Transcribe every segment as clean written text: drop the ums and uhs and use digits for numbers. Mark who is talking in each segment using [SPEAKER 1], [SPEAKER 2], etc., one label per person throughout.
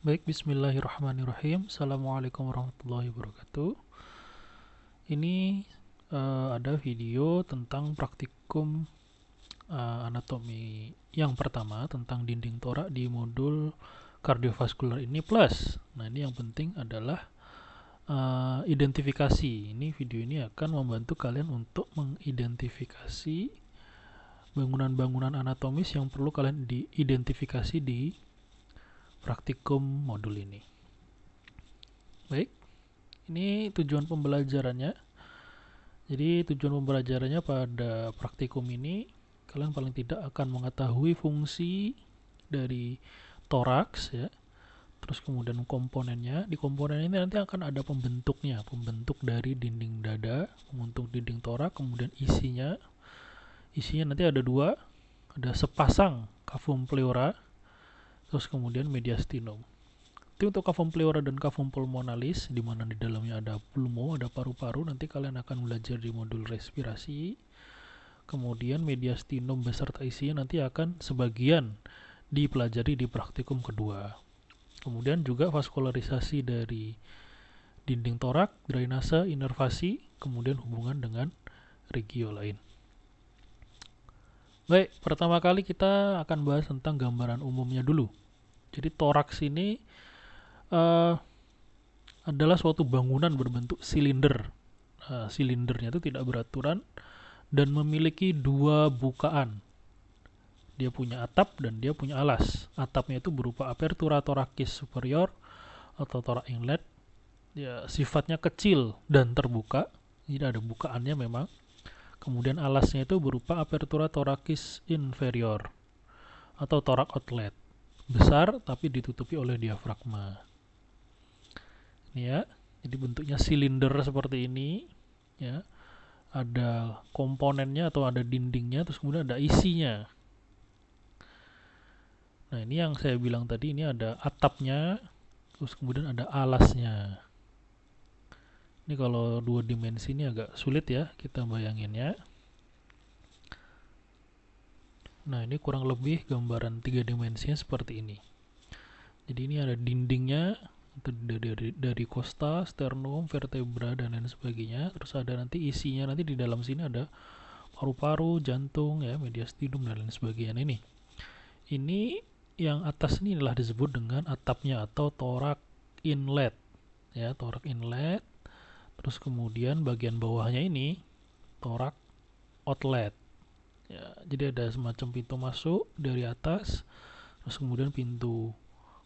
[SPEAKER 1] Baik, bismillahirrahmanirrahim. Assalamualaikum warahmatullahi wabarakatuh. Ini ada video tentang praktikum anatomi yang pertama tentang dinding torak di modul kardiovaskular ini plus. Nah, ini yang penting adalah identifikasi. Ini video ini akan membantu kalian untuk mengidentifikasi bangunan-bangunan anatomis yang perlu kalian diidentifikasi di praktikum modul ini. Baik, ini tujuan pembelajarannya. Jadi tujuan pembelajarannya pada praktikum ini kalian paling tidak akan mengetahui fungsi dari toraks ya. Terus kemudian komponennya. Di komponen ini nanti akan ada pembentuknya, pembentuk dari dinding dada, pembentuk dinding torak, kemudian isinya. Isinya nanti ada dua, ada sepasang cavum pleura, terus kemudian mediastinum. Itu untuk cavum pleura dan cavum pulmonalis, di mana di dalamnya ada pulmo, ada paru-paru. Nanti kalian akan belajar di modul respirasi. Kemudian mediastinum beserta isinya nanti akan sebagian dipelajari di praktikum kedua. Kemudian juga vaskularisasi dari dinding torak, drainase, inervasi, kemudian hubungan dengan regio lain. Baik, pertama kali kita akan bahas tentang gambaran umumnya dulu. Jadi toraks ini adalah suatu bangunan berbentuk silinder. Silindernya itu tidak beraturan dan memiliki dua bukaan. Dia punya atap dan dia punya alas. Atapnya itu berupa apertura thoracis superior atau thorax inlet. Ya, sifatnya kecil dan terbuka. Jadi ada bukaannya memang. Kemudian alasnya itu berupa apertura thoracis inferior atau thorax outlet. Besar tapi ditutupi oleh diafragma. Ini ya. Jadi bentuknya silinder seperti ini, ya. Ada komponennya atau ada dindingnya, terus kemudian ada isinya. Nah, ini yang saya bilang tadi, ini ada atapnya, terus kemudian ada alasnya. Ini kalau dua dimensi ini agak sulit ya kita bayanginnya. Nah, ini kurang lebih gambaran tiga dimensinya seperti ini. Jadi ini ada dindingnya dari costa, sternum, vertebra dan lain sebagainya. Terus ada nanti isinya, nanti di dalam sini ada paru-paru, jantung ya, mediastinum dan lain sebagainya. Ini yang atas ini adalah disebut dengan atapnya atau thorax inlet ya, thorax inlet. Terus kemudian bagian bawahnya ini thorax outlet ya, jadi ada semacam pintu masuk dari atas, terus kemudian pintu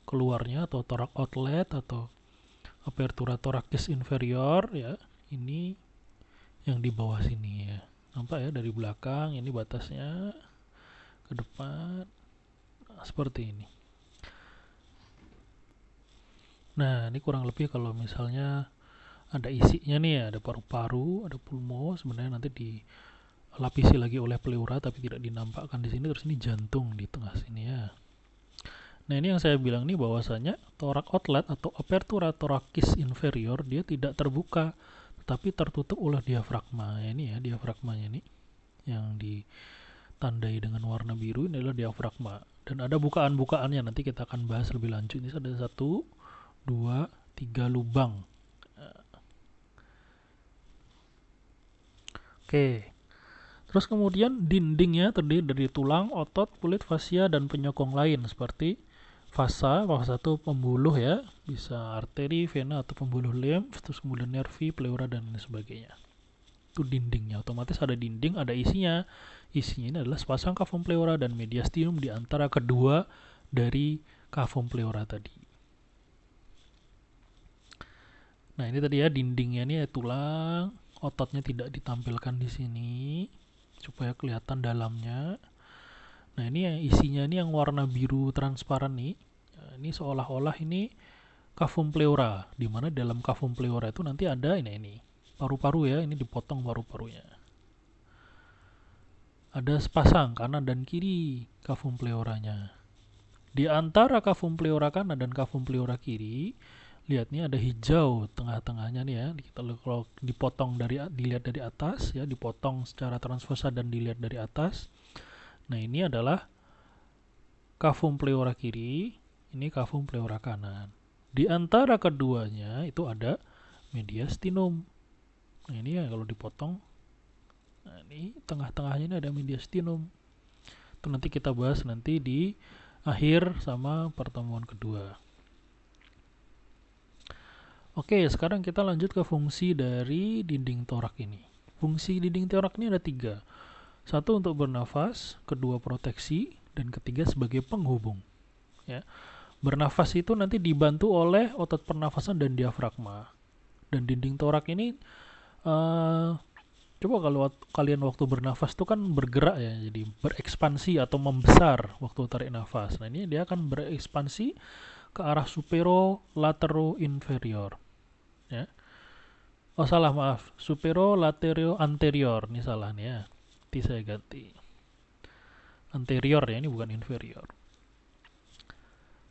[SPEAKER 1] keluarnya atau thorax outlet atau apertura thoracis inferior ya, ini yang di bawah sini ya, nampak ya dari belakang ini batasnya ke depan. Nah, seperti ini. Nah, ini kurang lebih kalau misalnya ada isinya nih ya, ada paru-paru, ada pulmo, sebenarnya nanti dilapisi lagi oleh pleura tapi tidak dinampakkan di sini. Terus ini jantung di tengah sini ya. Nah, ini yang saya bilang nih bahwasanya thorax outlet atau apertura thoracis inferior dia tidak terbuka tetapi tertutup oleh diafragma. Ya, ini ya diafragmanya nih yang ditandai dengan warna biru, ini adalah diafragma. Dan ada bukaan-bukaannya, nanti kita akan bahas lebih lanjut. Ini ada 1, 2, 3 lubang. Oke. Terus kemudian dindingnya terdiri dari tulang, otot, kulit, fascia, dan penyokong lain seperti fasa. Fasa itu pembuluh ya, bisa arteri, vena, atau pembuluh lymph. Terus kemudian nervi, pleura, dan lain sebagainya. Itu dindingnya. Otomatis ada dinding, ada isinya. Isinya ini adalah sepasang cavum pleura dan mediastinum di antara kedua dari cavum pleura tadi. Nah, ini tadi ya dindingnya ini tulang, ototnya tidak ditampilkan di sini supaya kelihatan dalamnya. Nah, ini yang isinya ini yang warna biru transparan nih. Ini seolah-olah ini cavum pleura, di mana dalam cavum pleura itu nanti ada ini paru-paru ya, ini dipotong paru-parunya. Ada sepasang kanan dan kiri cavum pleuranya. Di antara cavum pleura kanan dan cavum pleura kiri, lihat nih ada hijau tengah-tengahnya nih ya. Kita kalau dipotong dilihat dari atas ya, dipotong secara transversa dan dilihat dari atas. Nah, ini adalah cavum pleura kiri. ini cavum pleura kanan. Di antara keduanya itu ada mediastinum. Nah, ini ya kalau dipotong. Nah, ini tengah-tengahnya ini ada mediastinum. Itu nanti kita bahas nanti di akhir sama pertemuan kedua. Oke, sekarang kita lanjut ke fungsi dari dinding torak ini. Fungsi dinding torak ini ada 3. Satu untuk bernafas, kedua proteksi, dan ketiga sebagai penghubung. Ya. Bernafas itu nanti dibantu oleh otot pernafasan dan diafragma. Dan dinding torak ini coba kalau kalian waktu bernafas itu kan bergerak ya, jadi berekspansi atau membesar waktu tarik nafas. Nah, ini dia akan berekspansi ke arah supero latero inferior. Ya. Oh salah, maaf, supero latero anterior, ini salah nih ya. Nanti saya ganti. Anterior ya, ini bukan inferior.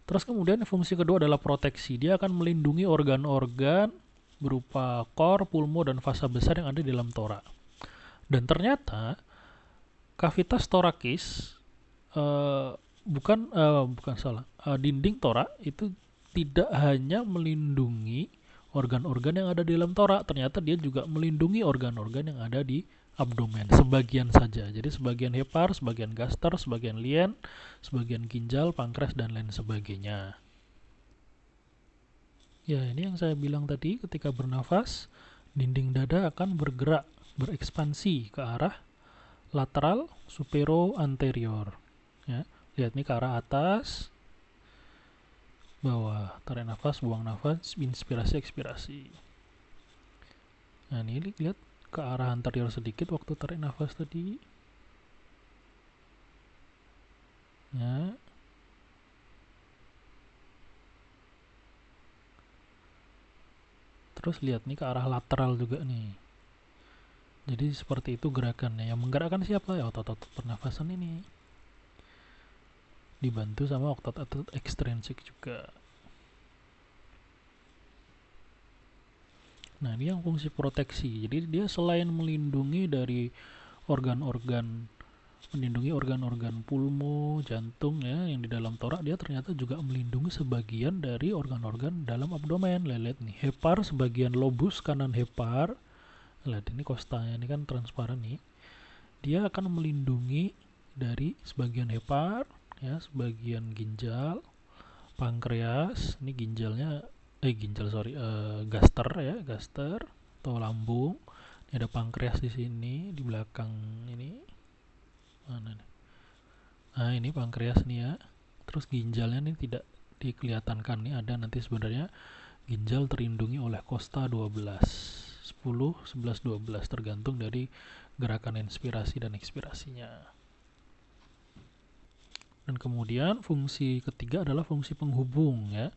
[SPEAKER 1] Terus kemudian fungsi kedua adalah proteksi. Dia akan melindungi organ-organ berupa kor, pulmo, dan fasa besar yang ada di dalam torak. Dan ternyata kavitas torakis dinding torak itu tidak hanya melindungi organ-organ yang ada di dalam torak, ternyata dia juga melindungi organ-organ yang ada di abdomen, sebagian saja. Jadi sebagian hepar, sebagian gaster, sebagian lien, sebagian ginjal, pankreas, dan lain sebagainya. Ya, ini yang saya bilang tadi, ketika bernafas, dinding dada akan bergerak, berekspansi ke arah lateral, supero, anterior. Ya, lihat nih ke arah atas, bawah, tarik nafas, buang nafas, inspirasi, ekspirasi. Nah, ini lihat ke arah anterior sedikit waktu tarik nafas tadi. Ya. Terus lihat nih ke arah lateral juga nih. Jadi seperti itu gerakannya. Yang menggerakkan siapa? Ya otot-otot pernafasan ini. Dibantu sama otot-otot ekstrinsik juga. Nah, ini yang fungsi proteksi. Jadi dia selain melindungi dari organ-organ, melindungi organ-organ pulmo, jantung ya yang di dalam torak, dia ternyata juga melindungi sebagian dari organ-organ dalam abdomen. Lihat nih, hepar sebagian lobus kanan hepar. Lihat ini kostanya, ini kan transparan nih. Dia akan melindungi dari sebagian hepar, ya, sebagian ginjal, pankreas, ini ginjalnya gaster ya, gaster atau lambung. Ini ada pankreas di sini, di belakang ini. Mana nih? Nah, ini pankreas nih ya. Terus ginjalnya nih tidak dikelihatankan nih, ada nanti sebenarnya ginjal terlindungi oleh kosta 12, 10, 11, 12 tergantung dari gerakan inspirasi dan ekspirasinya. Dan kemudian fungsi ketiga adalah fungsi penghubung ya,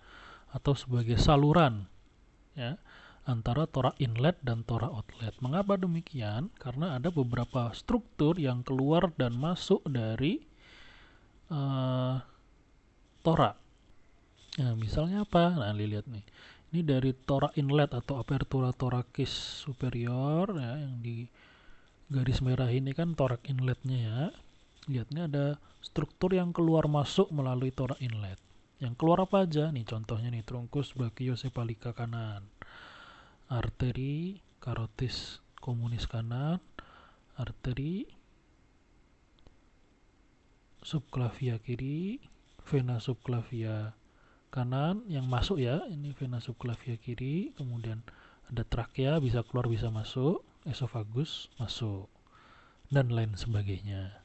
[SPEAKER 1] atau sebagai saluran ya antara torak inlet dan torak outlet. Mengapa demikian? Karena ada beberapa struktur yang keluar dan masuk dari torak. Nah, misalnya apa? Nah, lihat nih. Ini dari torak inlet atau apertura thoracis superior ya, yang di garis merah ini kan torak inletnya ya. Lihat nih ada struktur yang keluar masuk melalui torak inlet. Yang keluar apa aja? Nih contohnya nih, trunkus brachiocephalika kanan, arteri carotis communis kanan, arteri subclavia kiri, vena subclavia kanan yang masuk ya, ini vena subclavia kiri, kemudian ada trakea bisa keluar bisa masuk, esofagus masuk, dan lain sebagainya.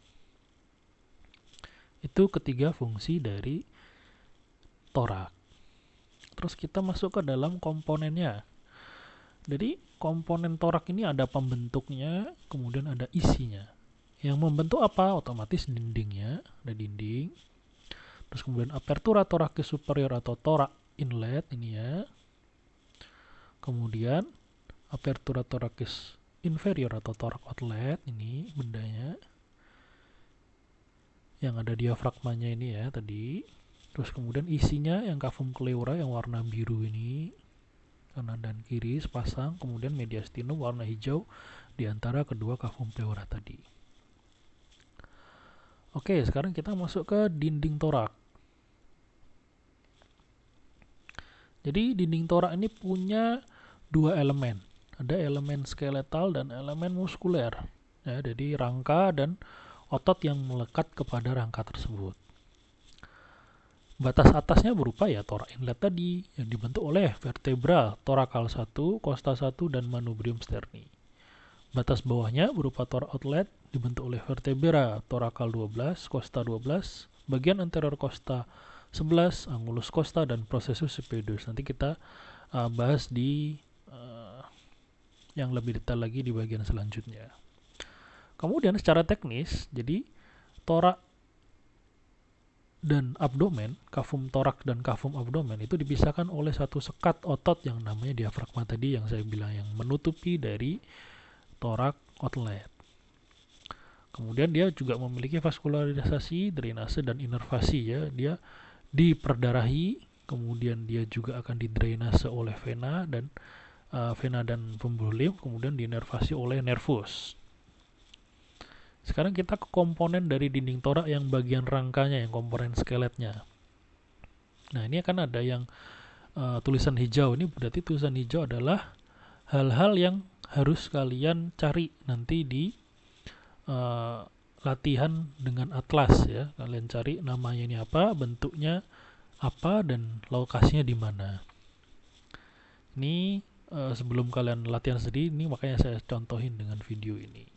[SPEAKER 1] Itu ketiga fungsi dari torak. Terus kita masuk ke dalam komponennya. Jadi komponen torak ini ada pembentuknya, kemudian ada isinya. Yang membentuk apa? Otomatis dindingnya, ada dinding. Terus kemudian apertura thoracis superior atau torak inlet ini ya. Kemudian apertura thoracis inferior atau torak outlet ini bendanya. Yang ada diafragmanya ini ya tadi. Terus kemudian isinya yang cavum pleura yang warna biru ini, kanan dan kiri sepasang, kemudian mediastinum warna hijau di antara kedua cavum pleura tadi. Oke, sekarang kita masuk ke dinding torak. Jadi dinding torak ini punya dua elemen. Ada elemen skeletal dan elemen muskuler. Ya, jadi rangka dan otot yang melekat kepada rangka tersebut. Batas atasnya berupa ya torak inlet tadi yang dibentuk oleh vertebra thoracal 1, costa 1, dan manubrium sterni. Batas bawahnya berupa torak outlet dibentuk oleh vertebra thoracal 12, costa 12, bagian anterior costa 11, angulus costa, dan processus stapedius. Nanti kita bahas di yang lebih detail lagi di bagian selanjutnya. Kemudian secara teknis, jadi torak dan abdomen, kafum torak dan kafum abdomen itu dipisahkan oleh satu sekat otot yang namanya diafragma tadi yang saya bilang, yang menutupi dari torak outlet. Kemudian dia juga memiliki vaskularisasi, drainase, dan inervasi ya. Dia diperdarahi, kemudian dia juga akan didrainase oleh vena dan pembuluh limf, kemudian diinervasi oleh nervus. Sekarang kita ke komponen dari dinding torak yang bagian rangkanya, yang komponen skeletnya. Nah, ini akan ada yang tulisan hijau. Ini berarti tulisan hijau adalah hal-hal yang harus kalian cari nanti di latihan dengan atlas ya. Kalian cari namanya ini apa, bentuknya apa, dan lokasinya di mana. Ini sebelum kalian latihan sendiri, ini makanya saya contohin dengan video ini.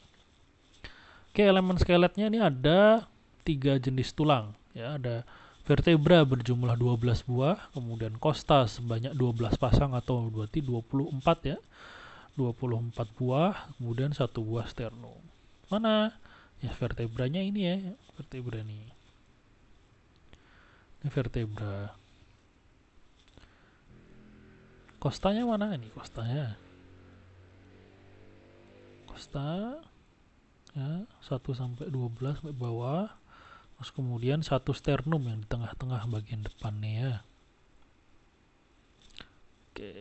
[SPEAKER 1] Oke, elemen skeletnya ini ada 3 jenis tulang ya. Ada vertebra berjumlah 12 buah, kemudian costa sebanyak 12 pasang atau berarti 24 ya. 24 buah, kemudian 1 buah sternum. Mana? Ya vertebranya ini ya, vertebra nih. Ini vertebra. Costanya mana ini? Costanya. Costa ya, 1 sampai 12 sampai bawah. Terus kemudian 1 sternum yang di tengah-tengah bagian depan nih ya. Oke.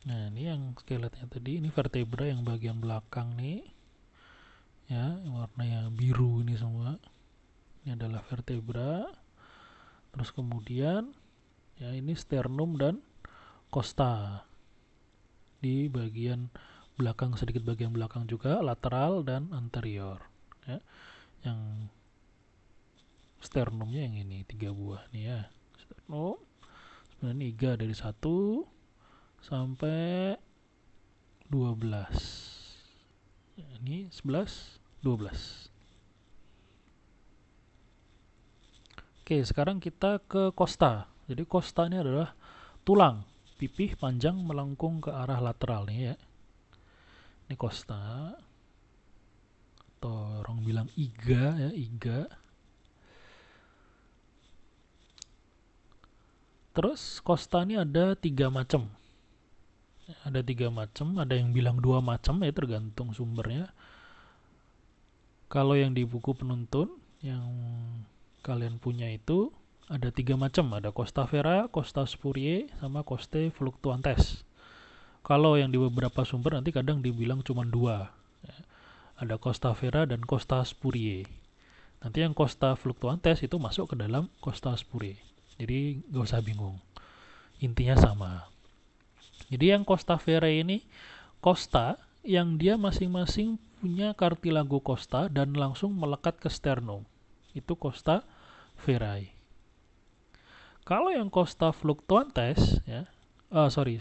[SPEAKER 1] Nah, ini yang skeletnya tadi, ini vertebra yang bagian belakang nih. Ya, warnanya biru ini semua. Ini adalah vertebra. Terus kemudian ya ini sternum dan costa. Di bagian belakang, sedikit bagian belakang juga, lateral dan anterior ya. Yang sternumnya yang ini 3 buah nih ya, sternum. Sebenarnya 3 dari 1 sampai 12 ya, ini 11 12. Oke, sekarang kita ke costa. Jadi costa ini adalah tulang pipih panjang melengkung ke arah lateral nih ya. Ini costa, atau orang bilang iga ya, iga. Terus costa ini ada 3 macam. Ada 3 macam, ada yang bilang 2 macam ya, tergantung sumbernya. Kalau yang di buku penuntun yang kalian punya itu ada 3 macam, ada costa vera, costa spuriae, sama costa fluctuantes. Kalau yang di beberapa sumber nanti kadang dibilang cuma 2 ya. Ada costa vera dan costa spuriae. Nanti yang costa fluctuantes itu masuk ke dalam costa spuriae. Jadi gak usah bingung, intinya sama. Jadi yang costa vera ini costa yang dia masing-masing punya cartilago costa dan langsung melekat ke sternum. Itu costa verae. Kalau yang costa fluctuantes ya,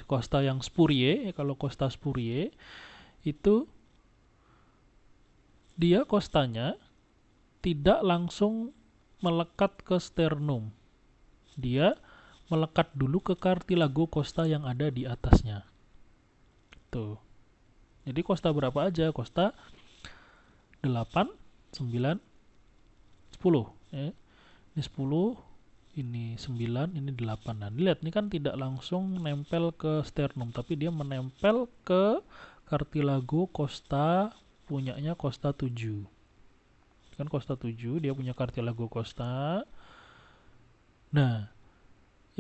[SPEAKER 1] costa yang spuriae, kalau costa spuriae itu dia costanya tidak langsung melekat ke sternum. Dia melekat dulu ke cartilago costa yang ada di atasnya. Tuh. Jadi costa berapa aja? Costa 8, 9, 10 ya. Ini 10, ini 9, ini 8. Nah, lihat ini kan tidak langsung nempel ke sternum, tapi dia menempel ke cartilago costa punyanya costa 7. Kan costa 7 dia punya cartilago costa. Nah,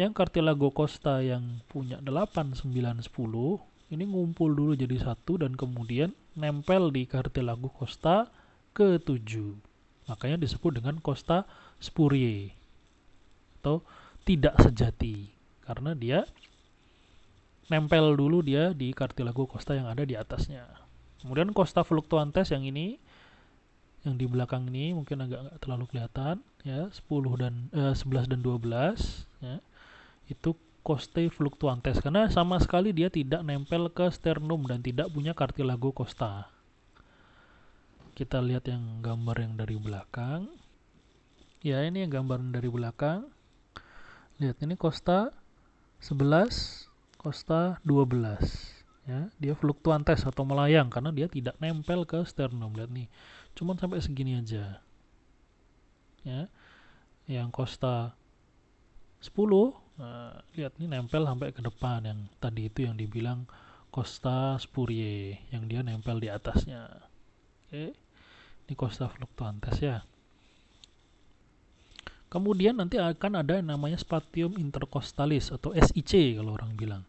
[SPEAKER 1] yang cartilago costa yang punya 8, 9, 10 ini ngumpul dulu jadi 1 dan kemudian nempel di cartilago costa ke 7. Makanya disebut dengan costa spuriae. atau tidak sejati karena dia nempel dulu dia di cartilago costa yang ada di atasnya. Kemudian costa fluctuantes yang ini, yang di belakang ini mungkin agak nggak terlalu kelihatan ya, 11 dan 12 ya. Itu costae fluctuantes karena sama sekali dia tidak nempel ke sternum dan tidak punya cartilago costa. Kita lihat yang gambar yang dari belakang. Ya, ini yang gambar dari belakang. Lihat ini costa 11, costa 12 ya, dia fluctuantes atau melayang karena dia tidak nempel ke sternum. Lihat nih, cuman sampai segini aja ya. Yang costa 10 lihat nih nempel sampai ke depan, yang tadi itu yang dibilang costa spuriae yang dia nempel di atasnya. Oke, ini costa fluctuantes ya. Kemudian nanti akan ada yang namanya spatium intercostalis atau SIC kalau orang bilang.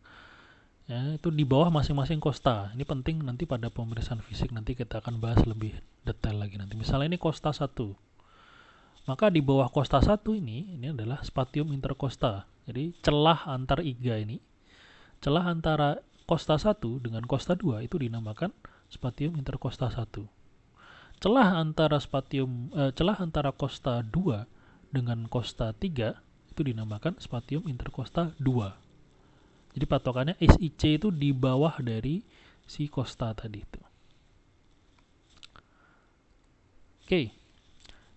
[SPEAKER 1] Ya, itu di bawah masing-masing costa. Ini penting nanti pada pemeriksaan fisik, nanti kita akan bahas lebih detail lagi nanti. Misalnya ini costa 1. Maka di bawah costa 1 ini adalah spatium intercosta. Jadi celah antar iga ini, celah antara costa 1 dengan costa 2 itu dinamakan spatium intercosta 1. Celah antara costa 2 dengan costa 3 itu dinamakan spatium intercosta 2. Jadi patokannya SIC itu di bawah dari si costa tadi itu. Oke.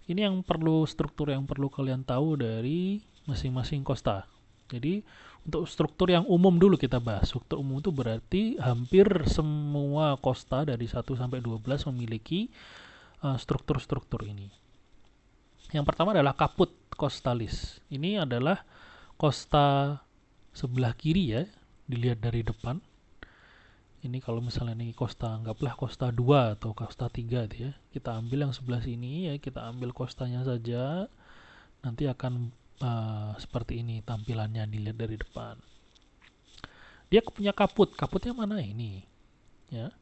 [SPEAKER 1] Ini yang perlu, struktur yang perlu kalian tahu dari masing-masing costa. Jadi untuk struktur yang umum dulu kita bahas. Struktur umum itu berarti hampir semua costa dari 1 sampai 12 memiliki struktur-struktur ini. Yang pertama adalah caput costalis. Ini adalah costa sebelah kiri ya, dilihat dari depan. Ini kalau misalnya ini costa, anggaplah costa 2 atau costa 3 ya. Kita ambil yang sebelah sini ya, kita ambil costanya saja. Nanti akan seperti ini tampilannya dilihat dari depan. Dia punya kaput. Kaputnya mana ini? Ya.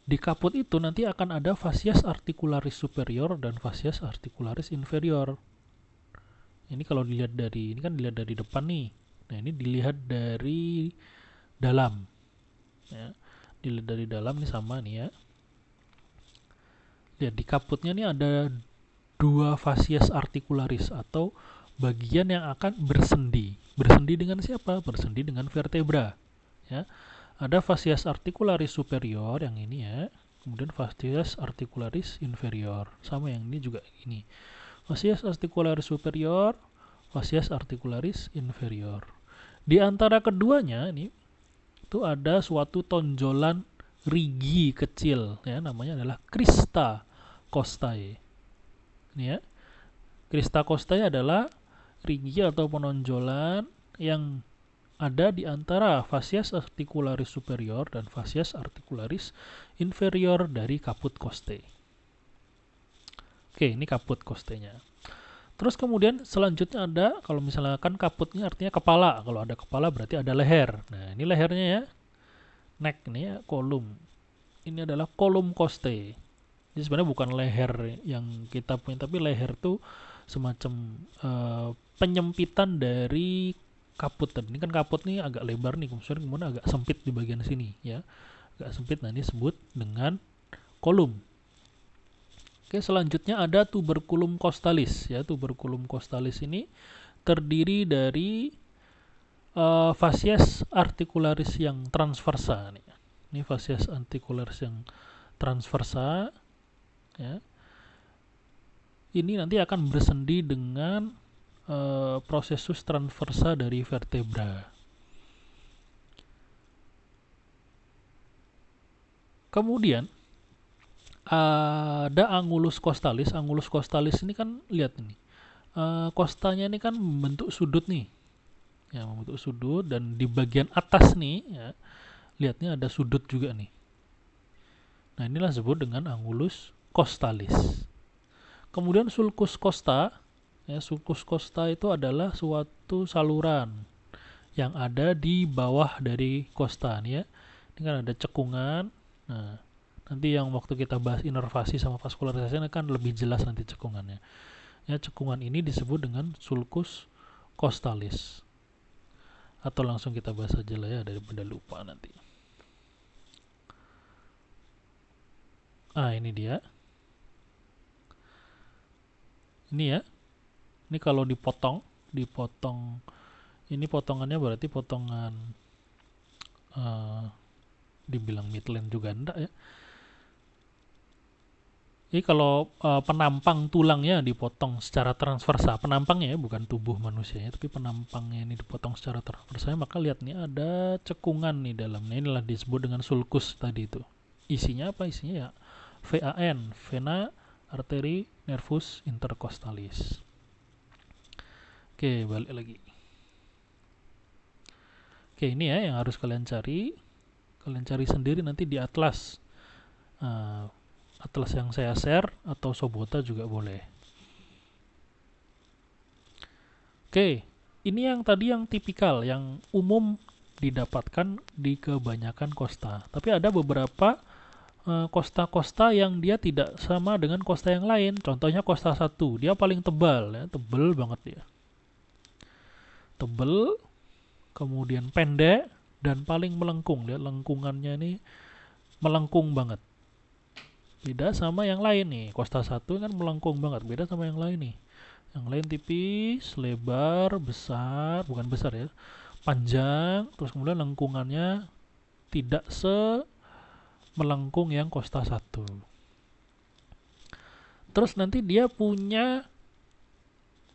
[SPEAKER 1] Di kaput itu nanti akan ada fascias articularis superior dan fascias articularis inferior. Ini kalau dilihat dari, ini kan dilihat dari depan nih. Nah, ini dilihat dari dalam. Ya. Dilihat dari dalam nih sama nih ya. Lihat di kaputnya nih ada dua fascias articularis atau bagian yang akan bersendi. Bersendi dengan siapa? Bersendi dengan vertebra. Ya. Ada fascias articularis superior yang ini ya, kemudian fascias articularis inferior, sama yang ini juga ini. Fascias articularis superior, fascias articularis inferior. Di antara keduanya ini itu ada suatu tonjolan rigi kecil ya, namanya adalah crista costae. Ini ya. Crista costae adalah rigi atau penonjolan yang ada di antara fascias articularis superior dan fascias articularis inferior dari caput costae. Oke, ini caput costae-nya. Terus kemudian selanjutnya ada, kalau misalnya kan caputnya artinya kepala. Kalau ada kepala berarti ada leher. Nah, ini lehernya ya. Neck ini ya, column. Ini adalah column costae. Jadi sebenarnya bukan leher yang kita punya, tapi leher itu semacam penyempitan dari kaput tadi. Ini kan kaput nih agak lebar nih, kemudian agak sempit di bagian sini ya, agak sempit. Nah, ini disebut dengan kolum. Oke, selanjutnya ada tuberculum costalis ya. Tuberculum costalis ini terdiri dari fascias articularis yang transversa nih. Ini fascias articularis yang transversa ya. Ini nanti akan bersendi dengan prosesus transversa dari vertebra. Kemudian ada angulus costalis. Angulus costalis ini kan lihat ini, costanya ini kan membentuk sudut nih, ya, membentuk sudut, dan di bagian atas nih, ya, lihatnya ada sudut juga nih. Nah, inilah disebut dengan angulus costalis. Kemudian sulcus costa. Ya, sulcus costa itu adalah suatu saluran yang ada di bawah dari costa nih ya. Ini kan ada cekungan. Nah, nanti yang waktu kita bahas inervasi sama vaskularisasi kan lebih jelas nanti cekungannya. Ya, cekungan ini disebut dengan sulcus costalis. Atau langsung kita bahas aja lah ya daripada lupa nanti. Ini dia. Ini ya. Ini kalau dipotong, ini potongannya berarti potongan dibilang midline juga enggak ya. Jadi kalau penampang tulangnya dipotong secara transversal, penampangnya ya, bukan tubuh manusianya, tapi penampangnya ini dipotong secara transversal, maka lihat nih ada cekungan nih dalamnya. Inilah disebut dengan sulcus tadi itu. Isinya apa? Isinya ya VAN, vena arteri nervus intercostalis. Oke, balik lagi. Oke, ini ya yang harus kalian cari. Kalian cari sendiri nanti di atlas. Atlas yang saya share atau Sobota juga boleh. Oke, ini yang tadi yang tipikal, yang umum didapatkan di kebanyakan kosta. Tapi ada beberapa kosta-kosta yang dia tidak sama dengan kosta yang lain. Contohnya kosta 1, dia paling tebal ya, tebal banget dia. Tebal, kemudian pendek dan paling melengkung. Lihat lengkungannya ini melengkung banget. Beda sama yang lain nih. Kosta 1 kan melengkung banget, beda sama yang lain nih. Yang lain tipis, lebar, besar, bukan besar ya, panjang, terus kemudian lengkungannya tidak melengkung yang kosta 1. Terus nanti dia punya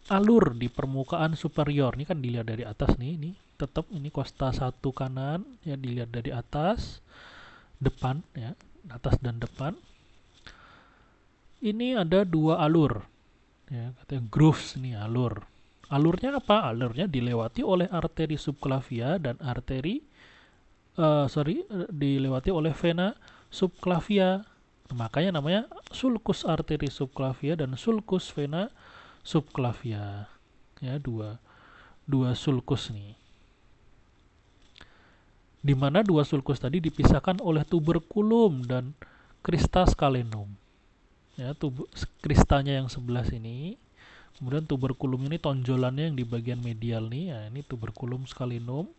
[SPEAKER 1] alur di permukaan superior. Ini kan dilihat dari atas nih, ini tetap ini kosta 1 kanan ya, dilihat dari atas, depan ya, atas dan depan. Ini ada 2 alur ya, katanya grooves nih alur. Alurnya apa? Alurnya dilewati oleh arteri subclavia dan dilewati oleh vena subclavia. Makanya namanya sulcus arteri subclavia dan sulcus vena subclavia. Ya, dua sulcus nih. Di mana 2 sulcus tadi dipisahkan oleh tuberculum dan crista scalenum. Ya, kristanya yang sebelah sini, kemudian tuberculum ini tonjolannya yang di bagian medial nih, ya, ini tuberculum scalenum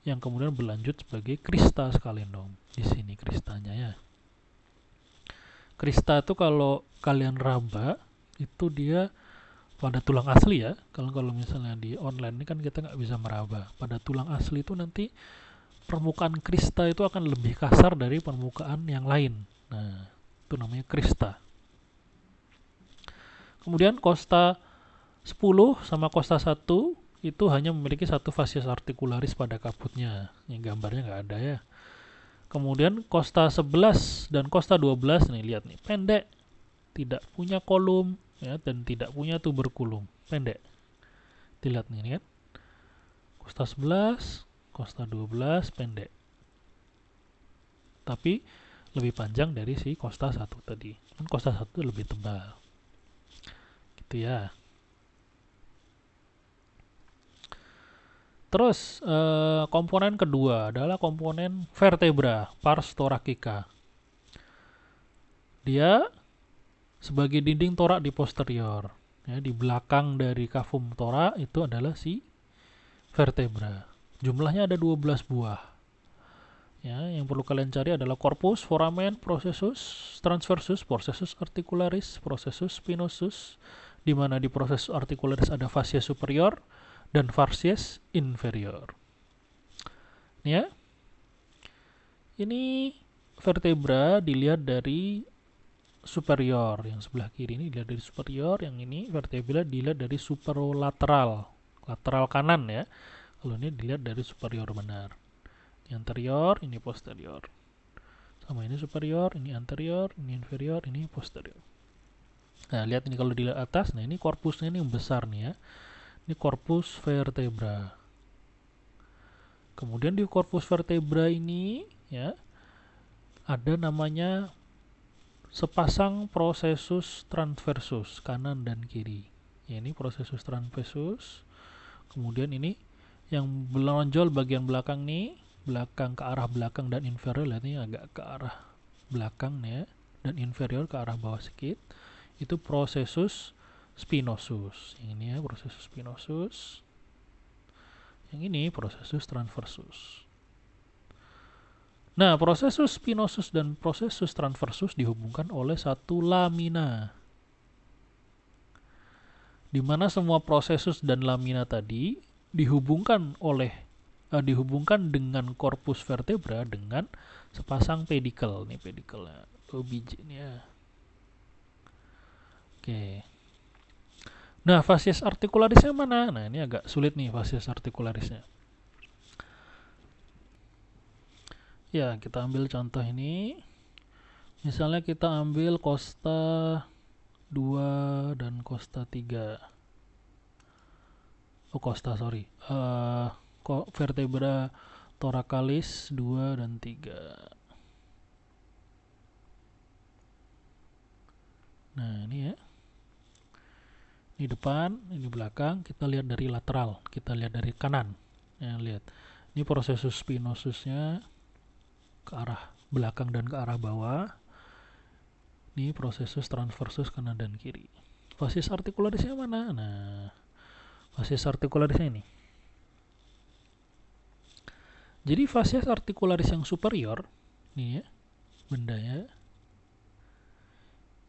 [SPEAKER 1] yang kemudian berlanjut sebagai crista scalenum. Di sini kristanya ya. Crista itu kalau kalian raba itu dia pada tulang asli ya. Kalau misalnya di online ini kan kita nggak bisa meraba. Pada tulang asli itu nanti permukaan crista itu akan lebih kasar dari permukaan yang lain. Nah, itu namanya crista. Kemudian kosta 10 sama kosta 1 itu hanya memiliki satu fascias articularis pada kaputnya. Yang gambarnya nggak ada ya. Kemudian kosta 11 dan kosta 12 nih, lihat nih, pendek. Tidak punya kolum ya, dan tidak punya tuberculum. Pendek. Dilihat nih kan. Kosta 11, kosta 12 pendek. Tapi lebih panjang dari si kosta 1 tadi. Kan kosta 1 lebih tebal. Gitu ya. Terus komponen kedua adalah komponen vertebra, pars thoracica. Dia sebagai dinding torak di posterior. Ya, di belakang dari cavum torak itu adalah si vertebra. Jumlahnya ada 12 buah. Ya, yang perlu kalian cari adalah corpus, foramen, processus transversus, processus articularis, processus spinosus, di mana di processus articularis ada fascia superior dan fascies inferior. Ya. Ini vertebra dilihat dari superior, yang sebelah kiri ini dilihat dari superior, yang ini vertebra dilihat dari superolateral, lateral kanan ya. Kalau ini dilihat dari superior benar. Ini anterior, ini posterior. Sama ini superior, ini anterior, ini inferior, ini posterior. Nah, lihat ini kalau dilihat atas, nah ini korpusnya ini yang besar nih ya. Ini corpus vertebra. Kemudian di corpus vertebra ini ya ada namanya sepasang processus transversus kanan dan kiri. Ya, ini processus transversus. Kemudian ini yang menonjol bagian belakang nih, belakang ke arah belakang dan inferior, lihat ini agak ke arah belakang ya, dan inferior ke arah bawah sedikit. Itu processus spinosus. Yang ini ya processus spinosus. Yang ini processus transversus. Nah, processus spinosus dan processus transversus dihubungkan oleh satu lamina, di mana semua processus dan lamina tadi dihubungkan dengan korpus vertebra dengan sepasang pedikel. Nih pedikelnya, 2 biji nih ya. Oke. Nah, fasies articularisnya mana? Nah, ini agak sulit nih fasies articularisnya. Ya, kita ambil contoh ini. Misalnya kita ambil costa 2 dan costa 3. Vertebra thoracalis 2 dan 3. Nah, ini ya. Ini depan, ini belakang. Kita lihat dari lateral, kita lihat dari kanan. Ya, lihat. Ini processus spinosusnya ke arah belakang dan ke arah bawah. Ini processus transversus kanan dan kiri. Fasies articularisnya mana? Nah, fasies articularisnya ini. Jadi fasies articularis yang superior, nih ya, bendanya,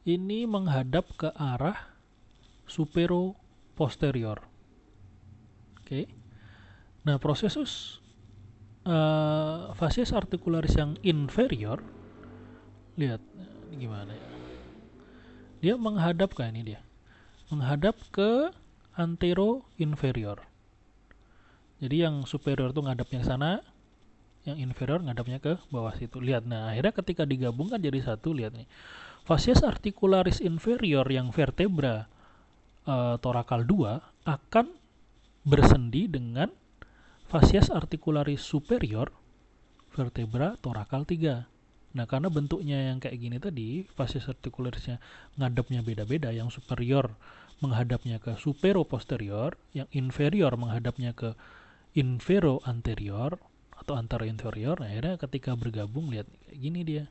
[SPEAKER 1] ini menghadap ke arah supero posterior. Oke. Nah, processus fasies articularis yang inferior, lihat gimana ya, dia menghadap ke ini, dia menghadap ke antero inferior. Jadi yang superior tuh ngadapnya ke sana, yang inferior ngadapnya ke bawah situ. Lihat, nah akhirnya ketika digabungkan jadi satu, lihat nih, fasies articularis inferior yang vertebra thoracal 2 akan bersendi dengan fasies articularis superior vertebra thoracal 3. Nah, karena bentuknya yang kayak gini tadi, fasies articularisnya ngadapnya beda-beda, yang superior menghadapnya ke supero posterior, yang inferior menghadapnya ke infero anterior atau antero inferior. Nah, akhirnya ketika bergabung, lihat kayak gini dia.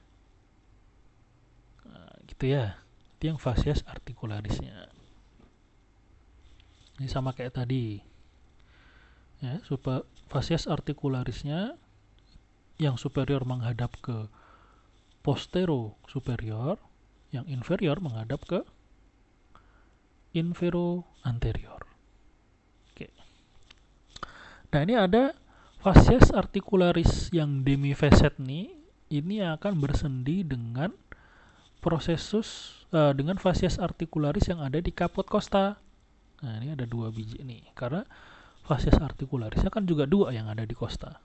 [SPEAKER 1] Nah, gitu ya. Itu yang fasies articularisnya. Ini sama kayak tadi. Ya, fasies articularisnya yang superior menghadap ke postero superior, yang inferior menghadap ke infero anterior. Oke. Nah, ini ada fasies articularis yang demifasciate nih, ini akan bersendi dengan dengan fasies articularis yang ada di caput costa. Nah, ini ada 2 biji nih, karena fasies articularisnya kan juga 2 yang ada di costa.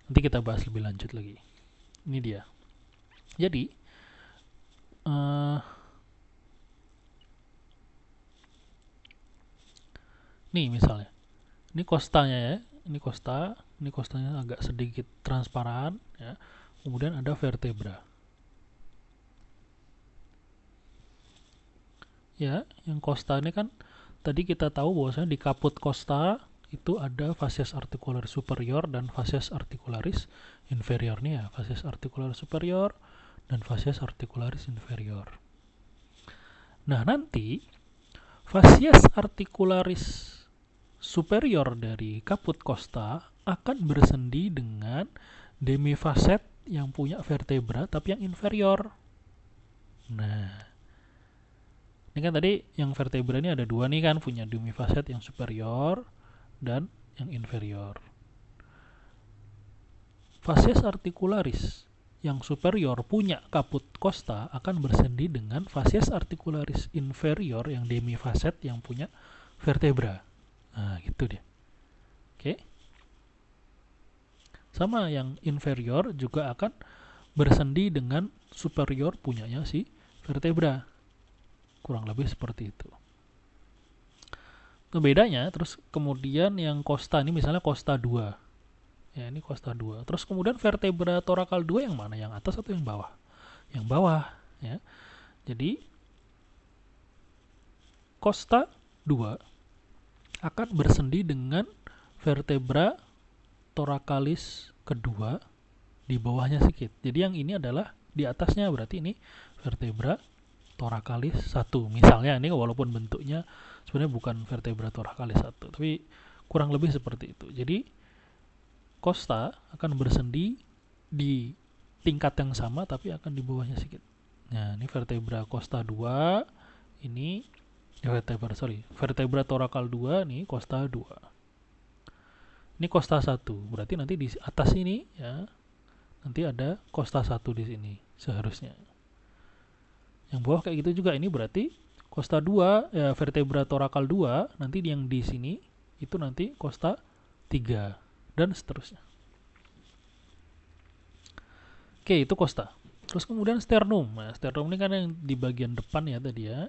[SPEAKER 1] Nanti kita bahas lebih lanjut lagi. Ini dia. Jadi, nih misalnya, ini costanya ya, ini costanya agak sedikit transparan ya. Kemudian ada vertebra. Ya, yang costa ini kan tadi kita tahu bahwasanya di caput costa itu ada fasies articularis superior dan fasies articularis inferior nih ya, fasies articularis superior dan fasies articularis inferior. Nah, nanti fasies articularis superior dari caput costa akan bersendi dengan demifasciate yang punya vertebra tapi yang inferior. Nah, ini kan tadi yang vertebra ini ada 2 nih kan, punya demifasciate yang superior dan yang inferior. Fasies articularis yang superior punya caput costa akan bersendi dengan fasies articularis inferior yang demifasciate yang punya vertebra. Nah, gitu dia. Oke. Sama yang inferior juga akan bersendi dengan superior punyanya si vertebra. Kurang lebih seperti itu. Nah, bedanya, terus kemudian yang costa ini misalnya costa 2. Ya, ini costa 2. Terus kemudian vertebra thoracal 2 yang mana? Yang atas atau yang bawah? Yang bawah, ya. Jadi costa 2 akan bersendi dengan vertebra thoracalis kedua di bawahnya sedikit. Jadi yang ini adalah di atasnya, berarti ini vertebra thoracalis 1. Misalnya ini walaupun bentuknya sebenarnya bukan vertebra thoracalis 1, tapi kurang lebih seperti itu. Jadi costa akan bersendi di tingkat yang sama tapi akan di bawahnya sedikit. Nah, ini vertebra costa 2, ini vertebra thoracal 2, nih costa 2. Ini costa 1. Berarti nanti di atas ini ya, nanti ada costa 1 di sini seharusnya. Yang bawah kayak gitu juga, ini berarti costa 2 ya, vertebra thoracal 2, nanti yang di sini itu nanti costa 3 dan seterusnya. Oke, itu costa. Terus kemudian sternum. Nah, sternum ini kan yang di bagian depan ya tadi ya.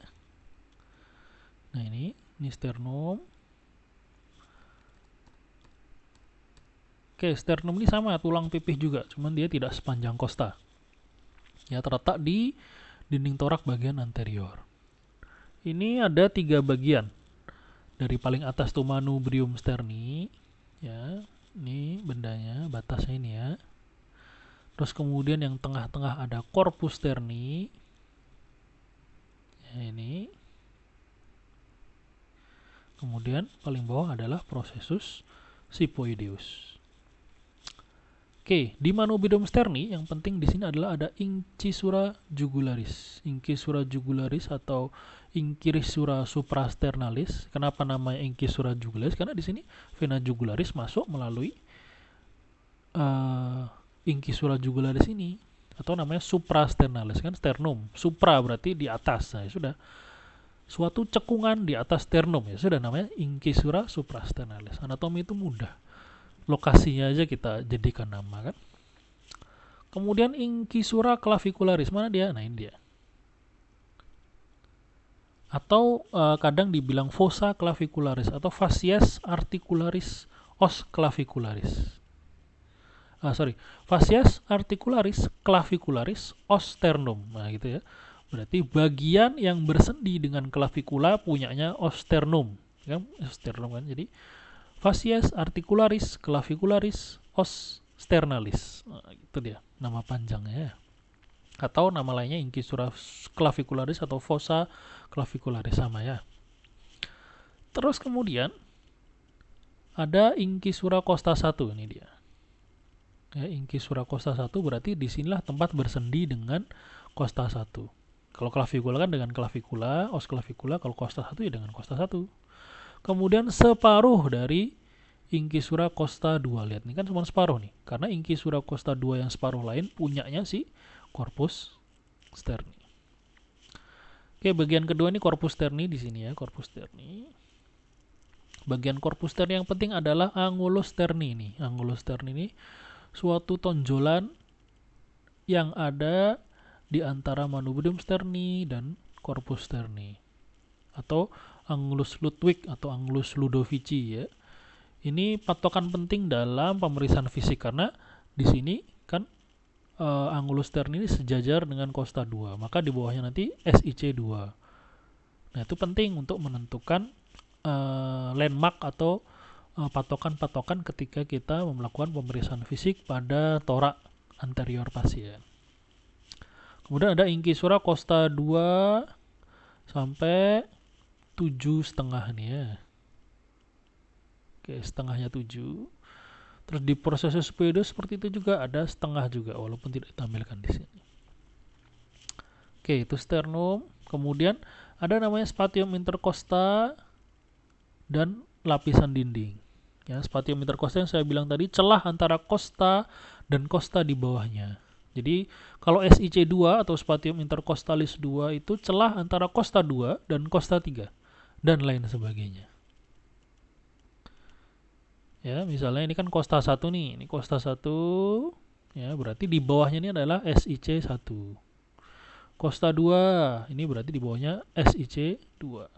[SPEAKER 1] Nah, ini sternum. Oke, sternum ini sama, tulang pipih juga, cuman dia tidak sepanjang costa. Ya, terletak di dinding torak bagian anterior. Ini ada 3 bagian. Dari paling atas tuh manubrium sterni, ya, ini bendanya, batasnya ini ya. Terus kemudian yang tengah-tengah ada corpus sterni, ya, ini. Kemudian paling bawah adalah processus siphoideus. Oke, di manubrium sterni yang penting di sini adalah ada incisura jugularis. Incisura jugularis atau incisura suprasternalis. Kenapa namanya incisura jugularis? Karena di sini vena jugularis masuk melalui incisura jugularis ini, atau namanya suprasternalis, kan sternum. Supra berarti di atas. Nah, ya sudah. Suatu cekungan di atas sternum, ya sudah, namanya incisura suprasternalis. Anatomi itu mudah. Lokasinya aja kita jadikan nama kan. Kemudian incisura clavicularis, mana dia? Nah, ini dia. Atau kadang dibilang fossa clavicularis atau facies articularis os clavicularis. Facies articularis clavicularis os sternum. Nah, gitu ya. Berarti bagian yang bersendi dengan clavicula punyanya os sternum, kan? Sternum kan. Jadi facies articularis clavicularis os sternalis. Nah, itu dia nama panjangnya. Atau nama lainnya incisura clavicularis atau fossa clavicularis, sama ya. Terus kemudian ada incisura costa 1, ini dia. Ya, incisura costa 1 berarti disinilah tempat bersendi dengan costa 1. Kalau clavicula kan dengan clavicula, os clavicula. Kalau costa 1 ya dengan costa 1. Kemudian separuh dari incisura costa 2. Lihat, ini kan cuma separuh nih. Karena incisura costa 2 yang separuh lain punyanya si corpus sterni. Oke, bagian kedua ini corpus sterni di sini ya, corpus sterni. Bagian corpus sterni yang penting adalah angulus sterni ini. Angulus sterni ini suatu tonjolan yang ada di antara manubrium sterni dan corpus sterni, atau angulus Ludwig atau angulus Ludovici ya. Ini patokan penting dalam pemeriksaan fisik karena di sini kan angulus sterni ini sejajar dengan costa 2, maka di bawahnya nanti SIC 2. Nah, itu penting untuk menentukan landmark atau patokan-patokan ketika kita melakukan pemeriksaan fisik pada torak anterior pasien. Kemudian ada incisura costa 2 sampai 7,5 nih ya. Oke, setengahnya 7. Terus di processus siphoideus seperti itu juga, ada setengah juga walaupun tidak ditampilkan di sini. Oke, itu sternum. Kemudian ada namanya spatium intercosta dan lapisan dinding. Ya, spatium intercosta yang saya bilang tadi, celah antara costa dan costa di bawahnya. Jadi kalau SIC 2 atau spatium intercostalis 2 itu celah antara costa 2 dan costa 3 dan lain sebagainya. Ya, misalnya ini kan costa 1 nih, ini costa 1, ya, berarti di bawahnya ini adalah SIC 1. Costa 2, ini berarti di bawahnya SIC 2.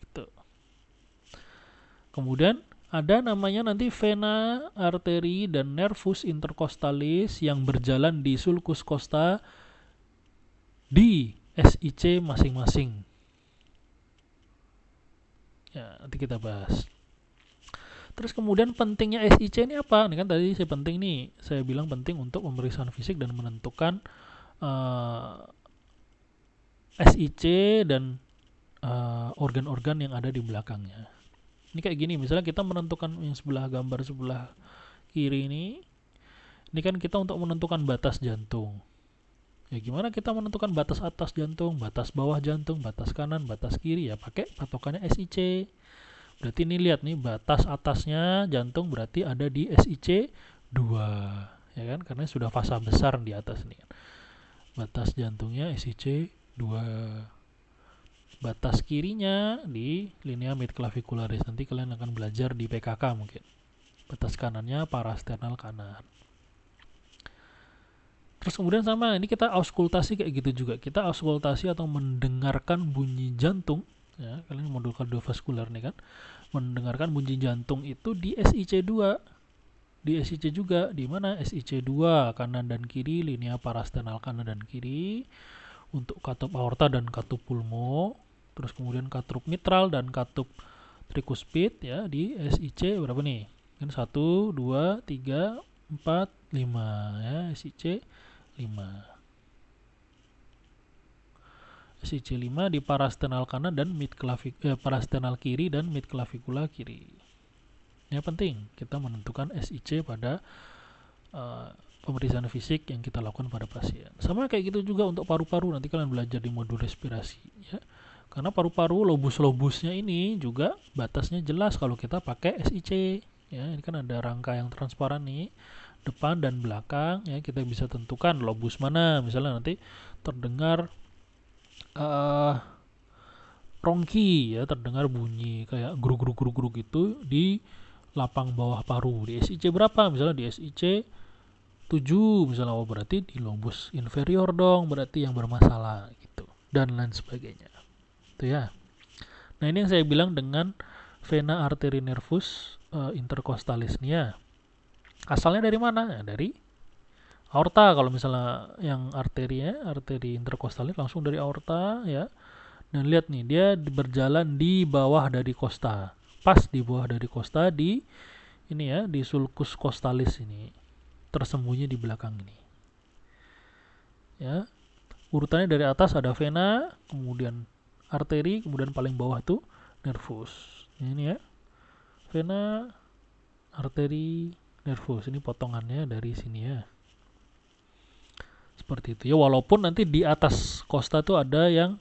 [SPEAKER 1] Gitu. Kemudian ada namanya nanti vena, arteri, dan nervus intercostalis yang berjalan di sulcus costa di SIC masing-masing. Ya, nanti kita bahas. Terus kemudian pentingnya SIC ini apa? Ini kan tadi saya bilang penting untuk pemeriksaan fisik dan menentukan SIC dan organ-organ yang ada di belakangnya. Ini kayak gini, misalnya kita menentukan yang sebelah gambar sebelah kiri ini kan kita untuk menentukan batas jantung. Ya gimana kita menentukan batas atas jantung, batas bawah jantung, batas kanan, batas kiri, ya pakai patokannya SIC. Berarti ini lihat nih, batas atasnya jantung berarti ada di SIC 2, ya kan? Karena sudah fasa besar di atas nih. Batas jantungnya SIC 2. Batas kirinya di linea midclavicularis. Nanti kalian akan belajar di PKK mungkin. Batas kanannya parasternal kanan. Terus kemudian sama, ini kita auskultasi kayak gitu juga. Kita auskultasi atau mendengarkan bunyi jantung, ya, kalian modul kardiovaskular nih kan. Mendengarkan bunyi jantung itu di SIC 2. Di SIC juga, di mana SIC 2 kanan dan kiri, linea parasternal kanan dan kiri. Untuk katup aorta dan katup pulmo, terus kemudian katup mitral dan katup trikuspid, ya, di SIC berapa nih? Kan 1, 2, 3, 4, 5, ya, SIC 5. SIC 5 di parasternal kanan dan parasternal kiri dan midclavicula kiri. Ini penting kita menentukan SIC pada pemeriksaan fisik yang kita lakukan pada pasien. Sama kayak gitu juga untuk paru-paru, nanti kalian belajar di modul respirasi, ya. Karena paru-paru lobus-lobusnya ini juga batasnya jelas kalau kita pakai SIC, ya. Ini kan ada rangka yang transparan nih, depan dan belakang, ya. Kita bisa tentukan lobus mana, misalnya nanti terdengar rongki, ya, terdengar bunyi kayak gruk-gruk-gruk itu di lapang bawah paru. Di SIC berapa? Misalnya di SIC 7 misalnya, oh berarti di lobus inferior dong, berarti yang bermasalah gitu, dan lain sebagainya. Itu ya. Nah, ini yang saya bilang dengan vena arteri nervus intercostalis nih ya. Asalnya dari mana? Ya, dari aorta. Kalau misalnya yang arteri intercostalis langsung dari aorta, ya. Dan lihat nih, dia berjalan di bawah dari costa. Pas di bawah dari costa di ini ya, di sulcus costalis ini. Tersembunyi di belakang ini. Ya. Urutannya dari atas ada vena, kemudian arteri, kemudian paling bawah tuh nervus. Ini ya. Vena, arteri, nervus. Ini potongannya dari sini ya. Seperti itu ya, walaupun nanti di atas costa tuh ada yang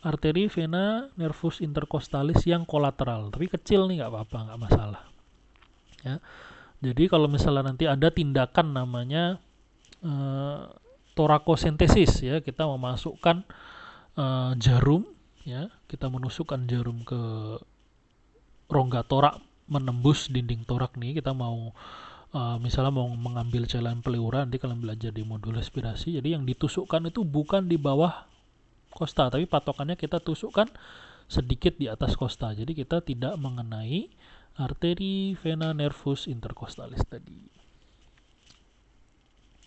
[SPEAKER 1] arteri, vena, nervus intercostalis yang kolateral, tapi kecil nih, nggak apa-apa, nggak masalah ya. Jadi kalau misalnya nanti ada tindakan namanya torakosentesis, ya, kita memasukkan jarum, ya, kita menusukkan jarum ke rongga torak, menembus dinding torak nih, kita mau misalnya mau mengambil cairan pleural, nanti kalian belajar di modul respirasi. Jadi yang ditusukkan itu bukan di bawah costa, tapi patokannya kita tusukkan sedikit di atas costa. Jadi kita tidak mengenai arteri, vena, nervus intercostalis tadi.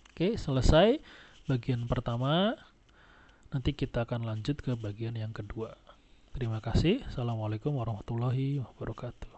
[SPEAKER 1] Oke, selesai bagian pertama. Nanti kita akan lanjut ke bagian yang kedua. Terima kasih. Assalamualaikum warahmatullahi wabarakatuh.